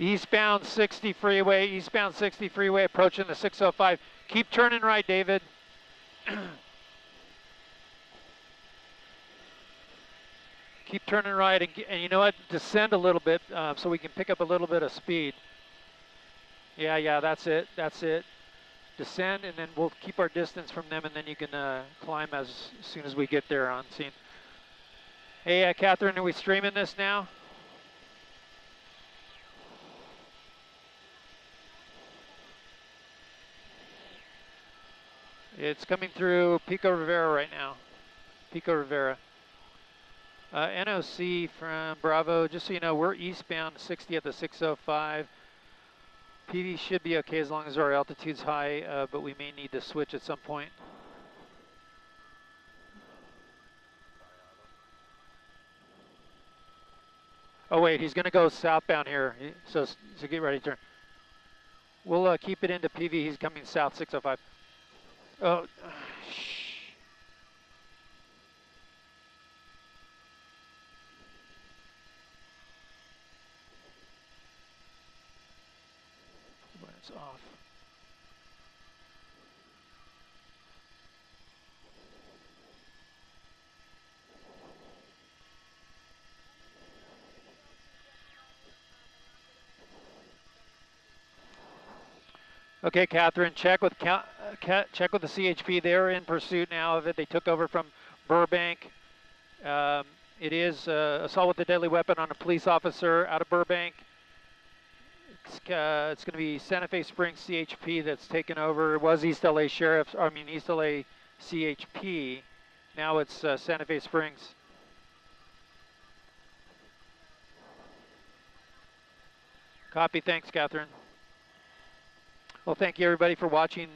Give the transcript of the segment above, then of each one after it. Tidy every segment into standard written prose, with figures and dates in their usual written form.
Eastbound 60 freeway, approaching the 605. Keep turning right, David. Keep turning right, and you know what? Descend a little bit so we can pick up a little bit of speed. Yeah, that's it. Descend, and then we'll keep our distance from them, and then you can climb as soon as we get there on scene. Hey, Catherine, are we streaming this now? It's coming through Pico Rivera right now. Pico Rivera. NOC from Bravo, just so you know, we're eastbound 60 at the 605. PV should be okay as long as our altitude's high, but we may need to switch at some point. Oh wait, he's gonna go southbound here, so get ready to turn. We'll keep it into PV, he's coming south 605. Oh, it's off. Okay, Catherine, check with the CHP. They're in pursuit now of it. They took over from Burbank. It is assault with a deadly weapon on a police officer out of Burbank. It's going to be Santa Fe Springs CHP that's taken over. It was East LA Sheriff's, East LA CHP. Now it's Santa Fe Springs. Copy, thanks, Catherine. Well, thank you everybody for watching.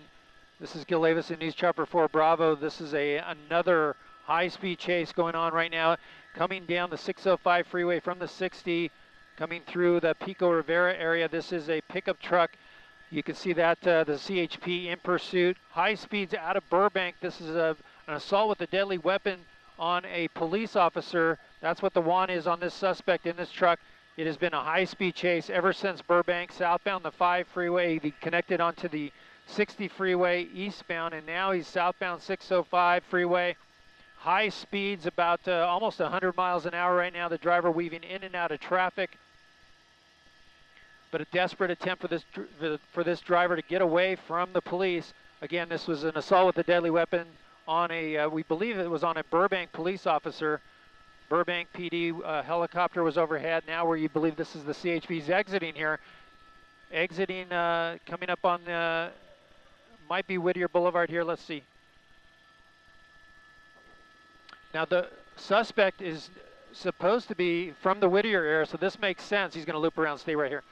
This is Gil Davis in News Chopper 4 Bravo. This is another high-speed chase going on right now, coming down the 605 freeway from the 60, coming through the Pico Rivera area. This is a pickup truck. You can see that the CHP in pursuit. High speeds out of Burbank. This is an assault with a deadly weapon on a police officer. That's what the want is on this suspect in this truck. It has been a high-speed chase ever since Burbank, southbound the 5 freeway. He connected onto the 60 freeway eastbound, and now he's southbound 605 freeway. High speeds, about almost 100 miles an hour right now. The driver weaving in and out of traffic. But a desperate attempt for this driver to get away from the police. Again, this was an assault with a deadly weapon on we believe it was on a Burbank police officer. Burbank PD helicopter was overhead. Now where you believe this is the CHP's exiting here. Exiting, coming up on might be Whittier Boulevard here. Let's see. Now the suspect is supposed to be from the Whittier area, so this makes sense. He's going to loop around, stay right here.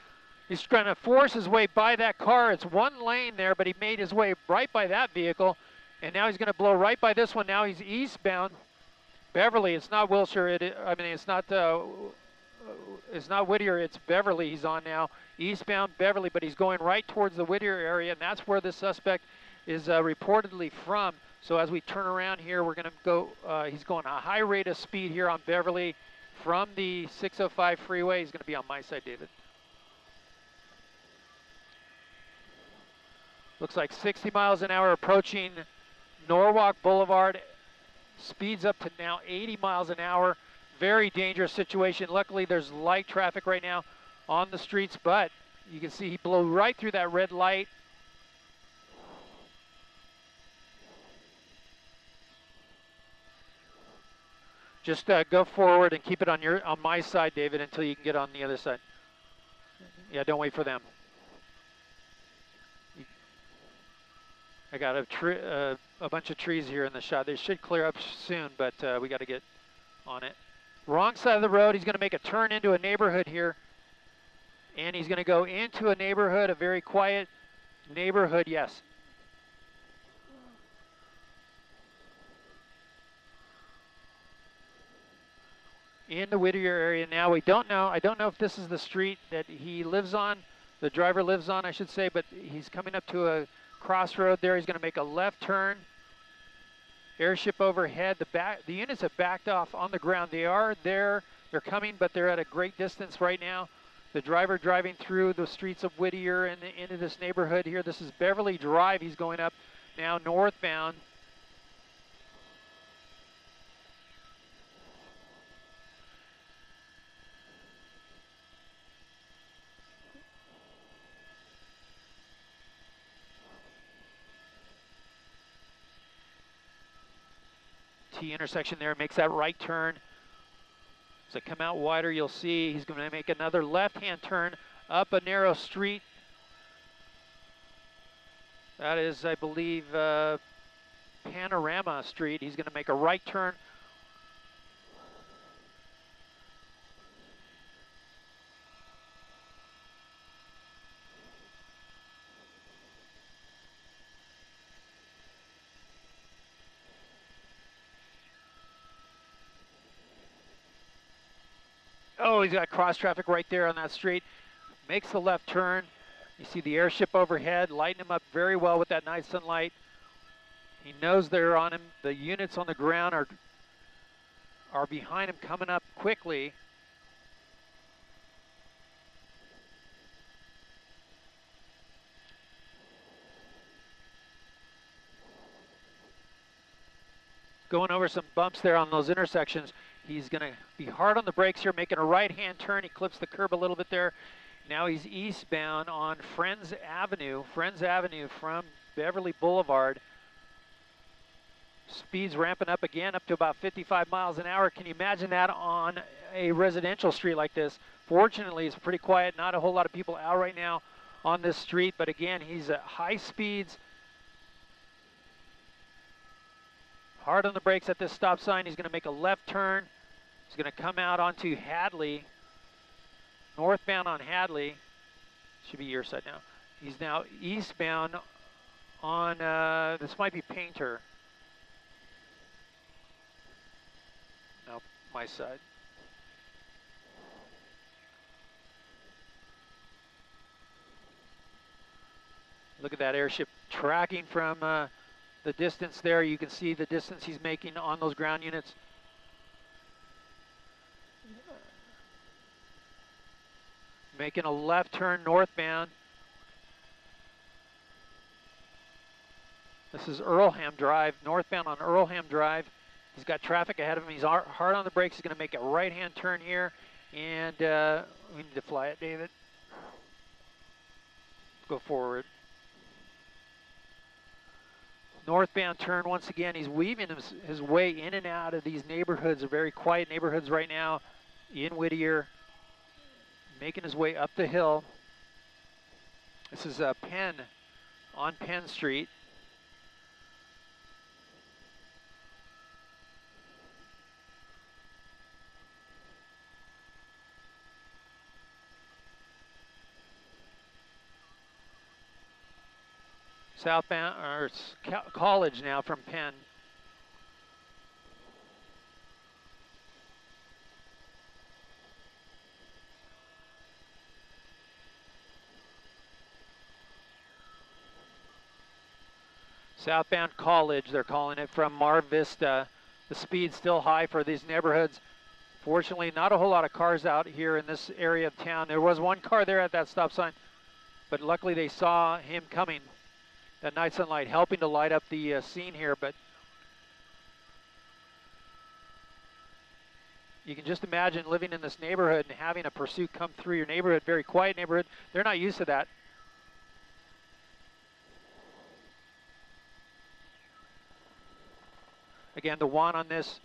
He's trying to force his way by that car. It's one lane there, but he made his way right by that vehicle, and now he's going to blow right by this one. Now he's eastbound. Beverly, it's not Wilshire. It's not Whittier. It's Beverly. He's on now, eastbound Beverly, but he's going right towards the Whittier area, and that's where the suspect is reportedly from. So as we turn around here, we're going to go. He's going a high rate of speed here on Beverly from the 605 freeway. He's going to be on my side, David. Looks like 60 miles an hour approaching Norwalk Boulevard. Speeds up to now 80 miles an hour. Very dangerous situation. Luckily, there's light traffic right now on the streets, but you can see he blew right through that red light. Just go forward and keep it on my side, David, until you can get on the other side. Yeah, don't wait for them. I got a bunch of trees here in the shot. They should clear up soon, but we got to get on it. Wrong side of the road. He's going to make a turn into a neighborhood here. And he's going to go into a neighborhood, a very quiet neighborhood, yes. In the Whittier area now. We don't know. I don't know if this is the street that he lives on, the driver lives on, I should say, but he's coming up to a crossroad there. He's going to make a left turn. Airship overhead. The units have backed off on the ground. They are there. They're coming, but they're at a great distance right now. The driver driving through the streets of Whittier and into this neighborhood here. This is Beverly Drive. He's going up now northbound. T intersection there, makes that right turn. As I come out wider, you'll see he's going to make another left-hand turn up a narrow street. That is, I believe, Panorama Street. He's going to make a right turn. Oh, he's got cross traffic right there on that street. Makes the left turn. You see the airship overhead, lighting him up very well with that night sunlight. He knows they're on him. The units on the ground are behind him, coming up quickly. Going over some bumps there on those intersections. He's going to be hard on the brakes here, making a right-hand turn. He clips the curb a little bit there. Now he's eastbound on Friends Avenue from Beverly Boulevard. Speed's ramping up again, up to about 55 miles an hour. Can you imagine that on a residential street like this? Fortunately, it's pretty quiet. Not a whole lot of people out right now on this street, but again, he's at high speeds. Hard on the brakes at this stop sign. He's going to make a left turn. He's going to come out onto Hadley, northbound on Hadley. Should be your side now. He's now eastbound on, this might be Painter. No, my side. Look at that airship tracking from the distance there. You can see the distance he's making on those ground units. Making a left turn northbound. This is Earlham Drive, northbound on Earlham Drive. He's got traffic ahead of him. He's hard on the brakes. He's going to make a right-hand turn here. And we need to fly it, David. Go forward. Northbound turn once again. He's weaving his way in and out of these neighborhoods. They're very quiet neighborhoods right now in Whittier. Making his way up the hill. This is Penn on Penn Street. Southbound, or it's College now from Penn. Southbound College, they're calling it, from Mar Vista. The speed's still high for these neighborhoods. Fortunately, not a whole lot of cars out here in this area of town. There was one car there at that stop sign, but luckily they saw him coming. That night sunlight helping to light up the scene here, but you can just imagine living in this neighborhood and having a pursuit come through your neighborhood, very quiet neighborhood. They're not used to that. Again, the one on this,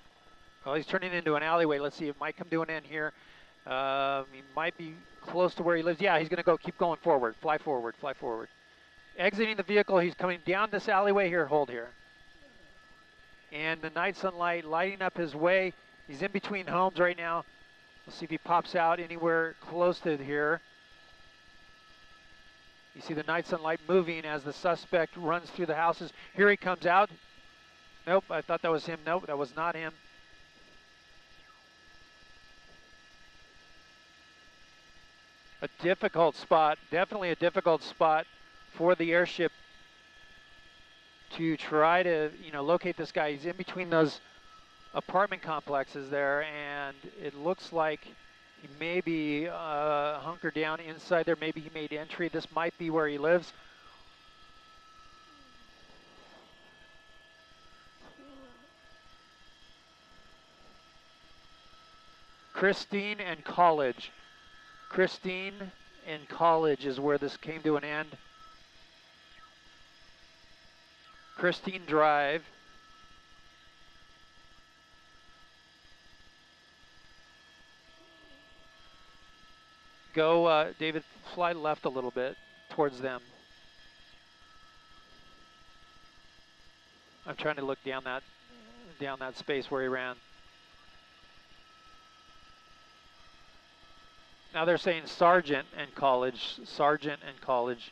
oh, he's turning into an alleyway. Let's see, it might come to an end here. He might be close to where he lives. Yeah, he's going to keep going forward. Fly forward, fly forward. Exiting the vehicle, he's coming down this alleyway here. Hold here. And the night sunlight lighting up his way. He's in between homes right now. We'll see if he pops out anywhere close to here. You see the night sunlight moving as the suspect runs through the houses. Here he comes out. Nope, I thought that was him. Nope, that was not him. A difficult spot, definitely a difficult spot for the airship to try to, locate this guy. He's in between those apartment complexes there, and it looks like He may be hunkered down inside there. Maybe he made entry. This might be where he lives. Christine and College. Christine and College is where this came to an end. Christine Drive. Go, David, fly left a little bit towards them. I'm trying to look down that space where he ran. Now they're saying Sergeant and College. Sergeant and College.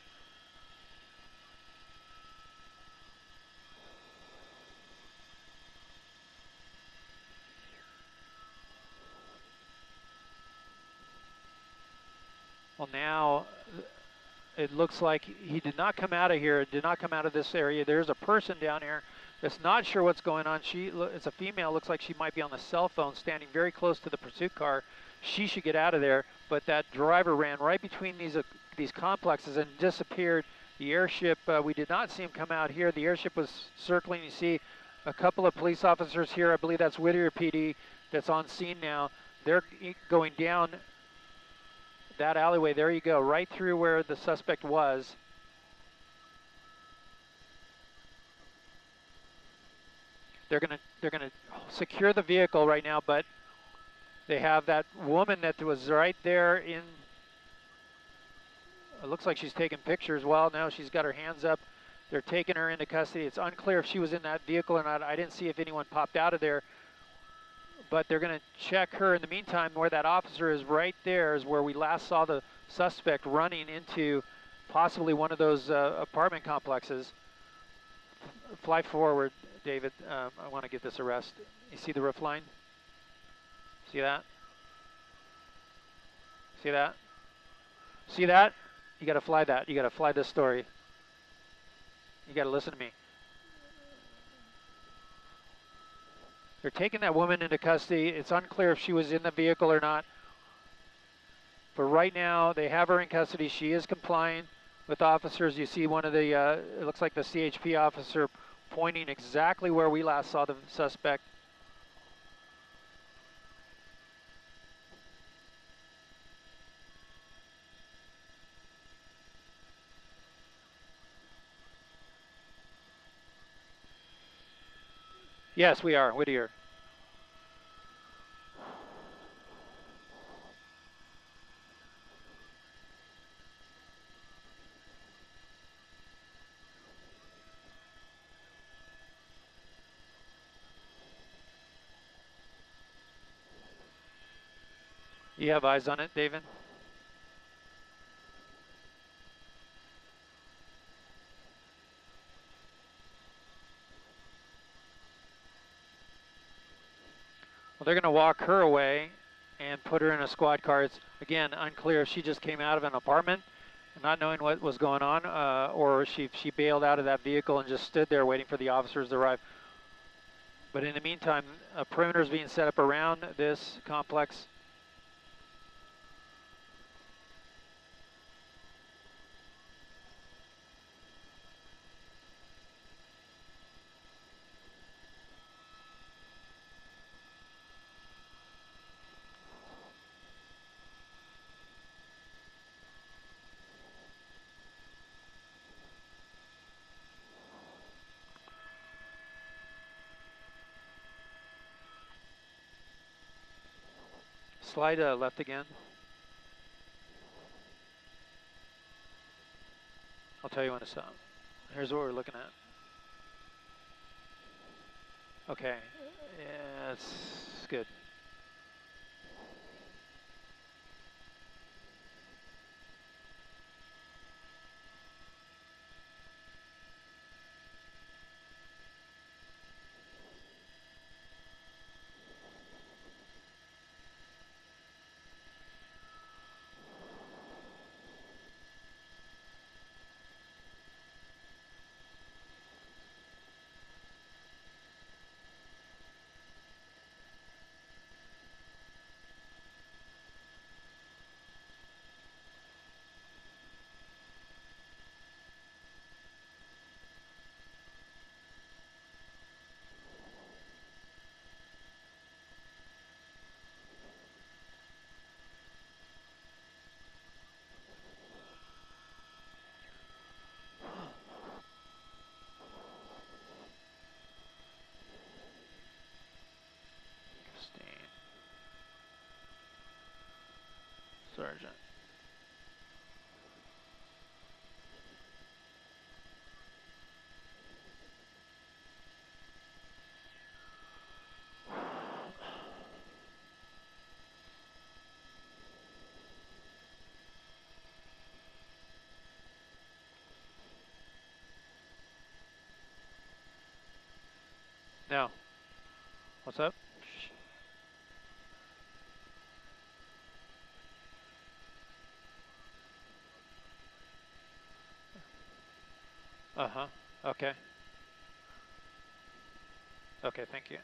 Well, now it looks like he did not come out of here, did not come out of this area. There's a person down here that's not sure what's going on. It's a female, looks like she might be on the cell phone, standing very close to the pursuit car. She should get out of there, but that driver ran right between these complexes and disappeared. The airship, we did not see him come out here. The airship was circling. You see a couple of police officers here. I believe that's Whittier PD that's on scene now. They're going down that alleyway. There you go, right through where the suspect was. They're gonna secure the vehicle right now, but they have that woman that was right there in. It looks like she's taking pictures. Well, now she's got her hands up. They're taking her into custody. It's unclear if she was in that vehicle or not. I didn't see if anyone popped out of there. But they're going to check her. In the meantime, where that officer is right there is where we last saw the suspect running into possibly one of those apartment complexes. Fly forward, David. I want to get this arrest. You see the roof line? See that? See that? See that? You got to fly that. You got to fly this story. You got to listen to me. They're taking that woman into custody. It's unclear if she was in the vehicle or not. But right now, they have her in custody. She is complying with officers. You see one of the, it looks like the CHP officer pointing exactly where we last saw the suspect. Yes, we are, Whittier. You have eyes on it, David? Well, they're going to walk her away and put her in a squad car. It's, again, unclear if she just came out of an apartment, not knowing what was going on, or she bailed out of that vehicle and just stood there waiting for the officers to arrive. But in the meantime, a perimeter is being set up around this complex. Slide left again. I'll tell you when to stop. Here's what we're looking at. Okay, yeah, that's good. Sergeant. No. What's up? Uh-huh. Okay. Okay, thank you.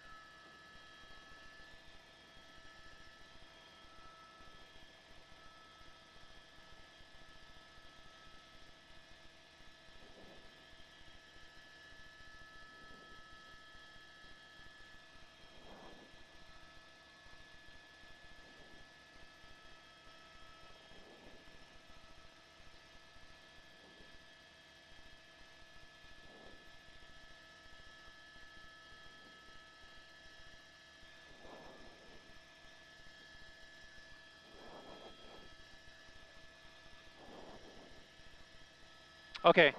Okay.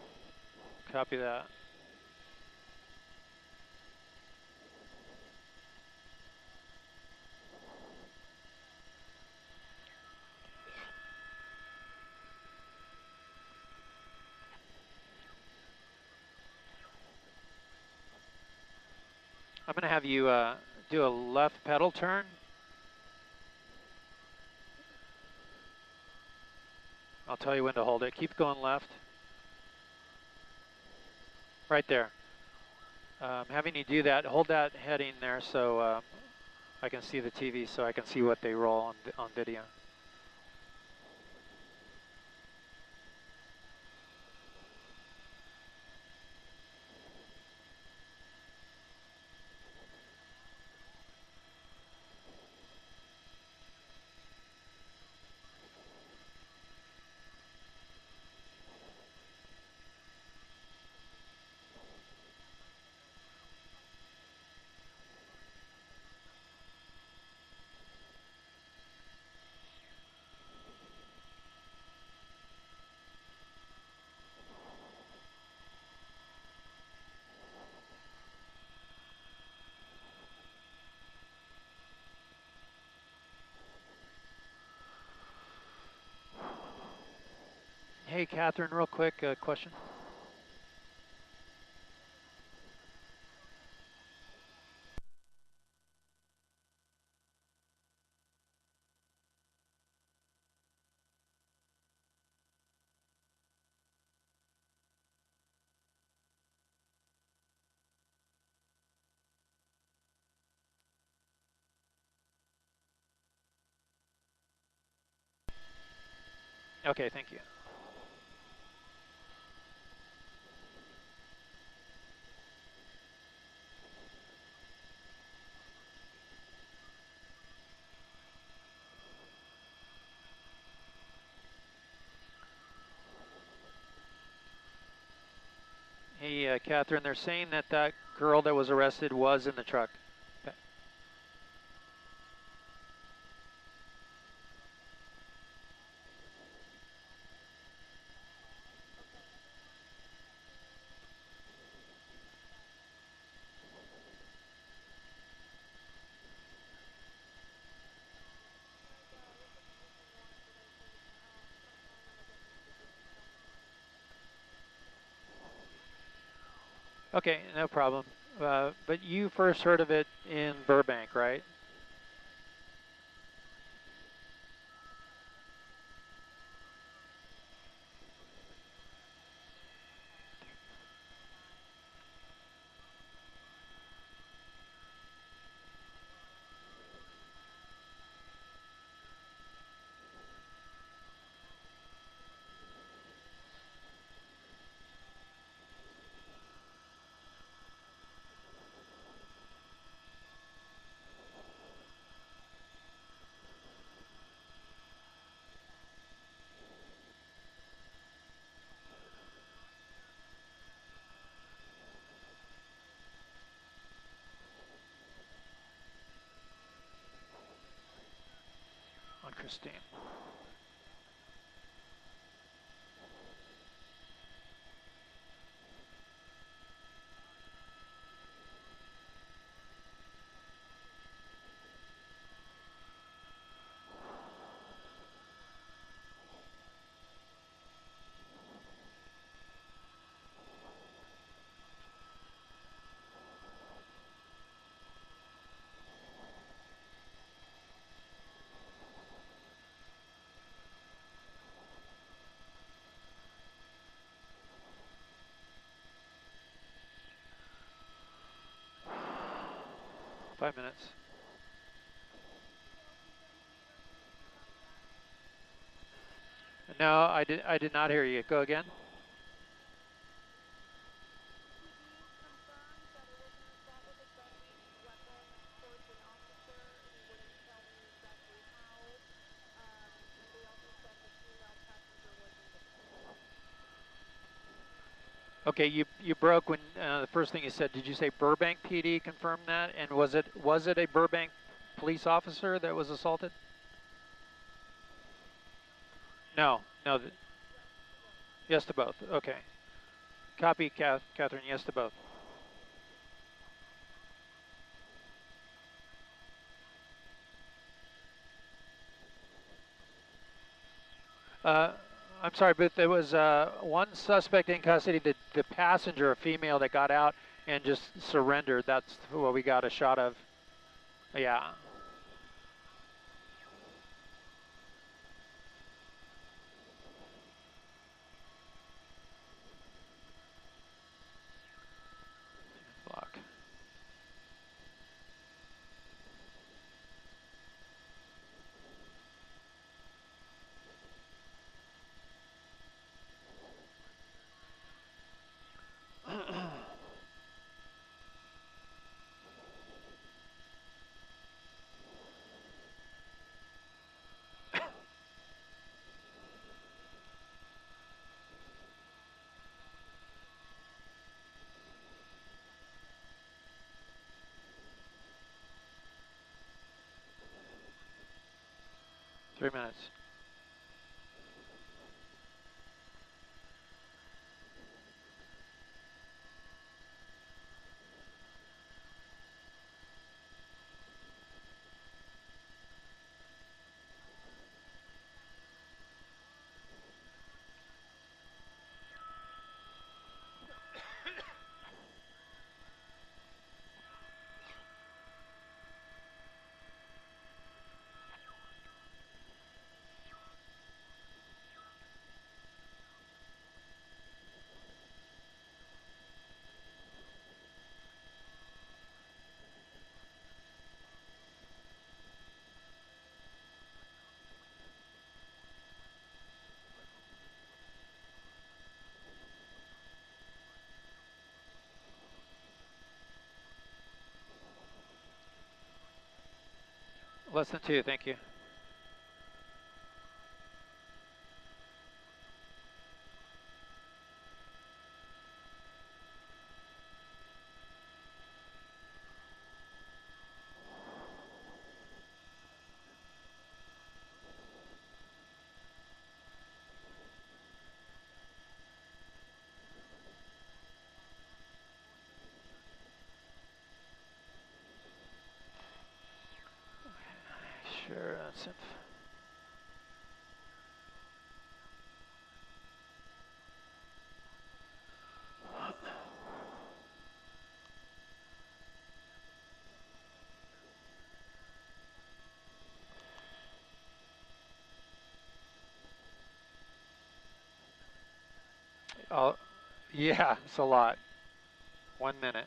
Copy that. I'm going to have you do a left pedal turn. I'll tell you when to hold it. Keep going left. Right there. Having you do that, hold that heading there so I can see the TV, so I can see what they roll on video. Hey, Catherine, real quick question. Okay, thank you. Hey, Catherine, they're saying that that girl that was arrested was in the truck. Okay, no problem. But you first heard of it in Burbank, right? On Christine. 5 minutes. No, I did not hear you. Go again. Okay, you broke when the first thing you said. Did you say Burbank PD confirmed that? And was it a Burbank police officer that was assaulted? No, no. Yes to both. Okay. Copy, Catherine. Yes to both. I'm sorry, but there was one suspect in custody. The passenger, a female, that got out and just surrendered. That's what we got a shot of. Yeah. Block. Three minutes. Less than 2. Thank you. Sure, that's it. Oh, yeah, it's a lot. 1 minute.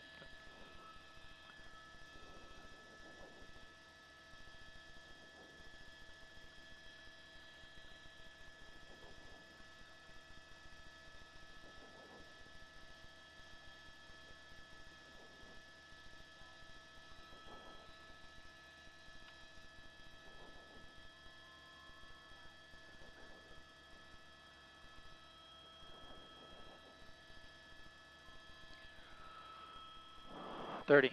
$30.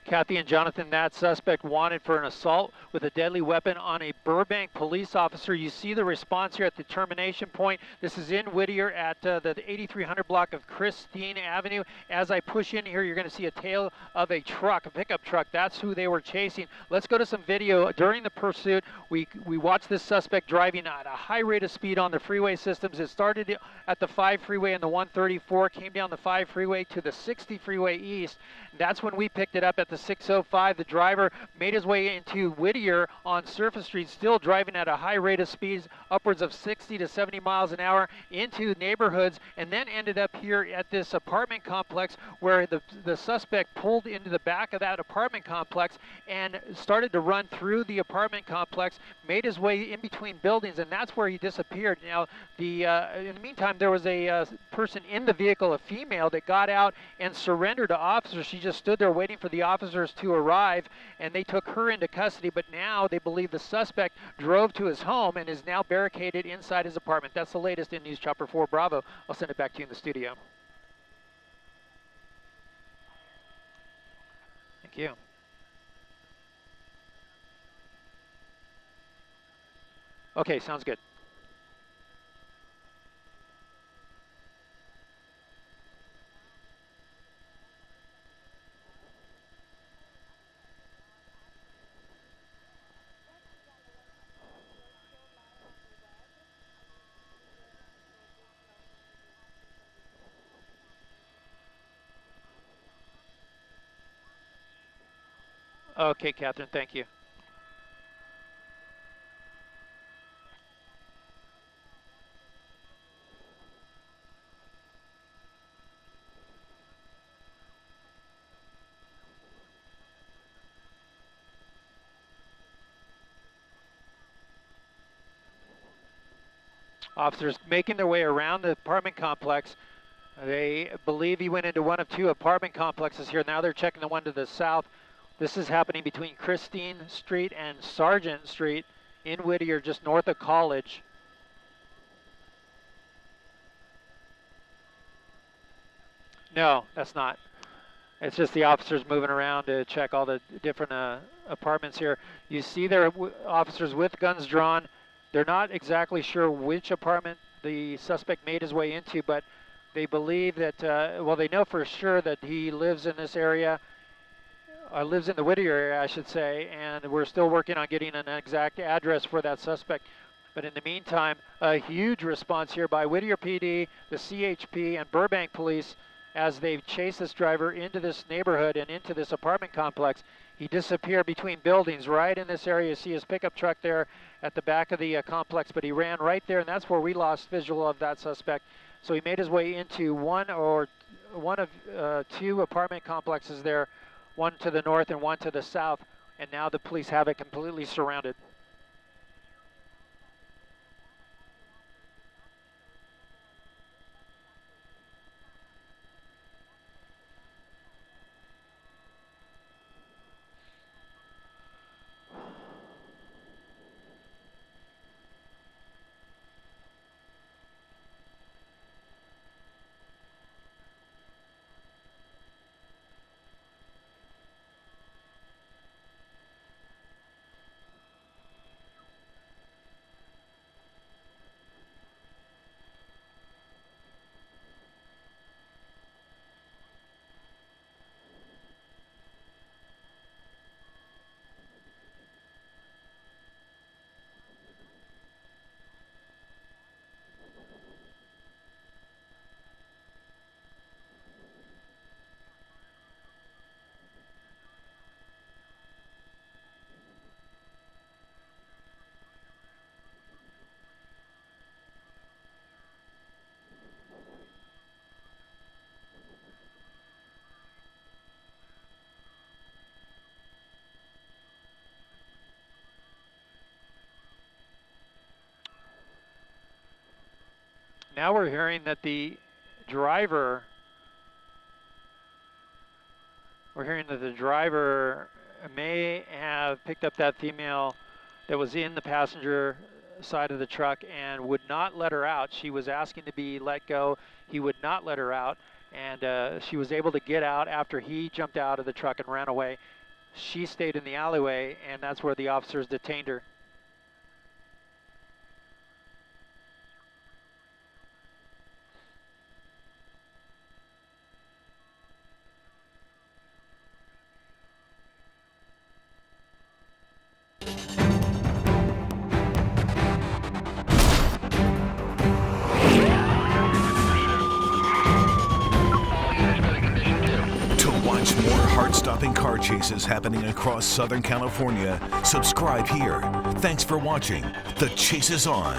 Kathy and Jonathan, that suspect wanted for an assault with a deadly weapon on a Burbank police officer. You see the response here at the termination point. This is in Whittier at the 8300 block of Christine Avenue. As I push in here, you're going to see a tail of a truck, a pickup truck. That's who they were chasing. Let's go to some video. During the pursuit, we watched this suspect driving at a high rate of speed on the freeway systems. It started at the 5 freeway and the 134, came down the 5 freeway to the 60 freeway east. That's when we picked it up at the 605. The driver made his way into Whittier on Surface Street, still driving at a high rate of speeds, upwards of 60 to 70 miles an hour into neighborhoods, and then ended up here at this apartment complex where the suspect pulled into the back of that apartment complex and started to run through the apartment complex, made his way in between buildings, and that's where he disappeared. Now, in the meantime, there was a person in the vehicle, a female, that got out and surrendered to officers. She just stood there waiting for the officers to arrive, and they took her into custody, but now they believe the suspect drove to his home and is now barricaded inside his apartment. That's the latest in News Chopper 4 Bravo. I'll send it back to you in the studio. Thank you. Okay, sounds good. Okay, Catherine, thank you. Officers making their way around the apartment complex. They believe he went into one of 2 apartment complexes here. Now they're checking the one to the south. This is happening between Christine Street and Sargent Street in Whittier, just north of College. No, that's not. It's just the officers moving around to check all the different apartments here. You see there are officers with guns drawn. They're not exactly sure which apartment the suspect made his way into, but they believe that, well, they know for sure that he lives in this area, lives in the Whittier area, I should say, and we're still working on getting an exact address for that suspect. But in the meantime, a huge response here by Whittier PD, the CHP, and Burbank Police as they've chased this driver into this neighborhood and into this apartment complex. He disappeared between buildings right in this area. You see his pickup truck there at the back of the complex, but he ran right there, and that's where we lost visual of that suspect. So he made his way into one of 2 apartment complexes there, one to the north and one to the south, and now the police have it completely surrounded. Now we're hearing that the driver, may have picked up that female that was in the passenger side of the truck and would not let her out. She was asking to be let go. He would not let her out, and she was able to get out after he jumped out of the truck and ran away. She stayed in the alleyway, and that's where the officers detained her. Watch more heart-stopping car chases happening across Southern California. Subscribe here. Thanks for watching. The Chase is on.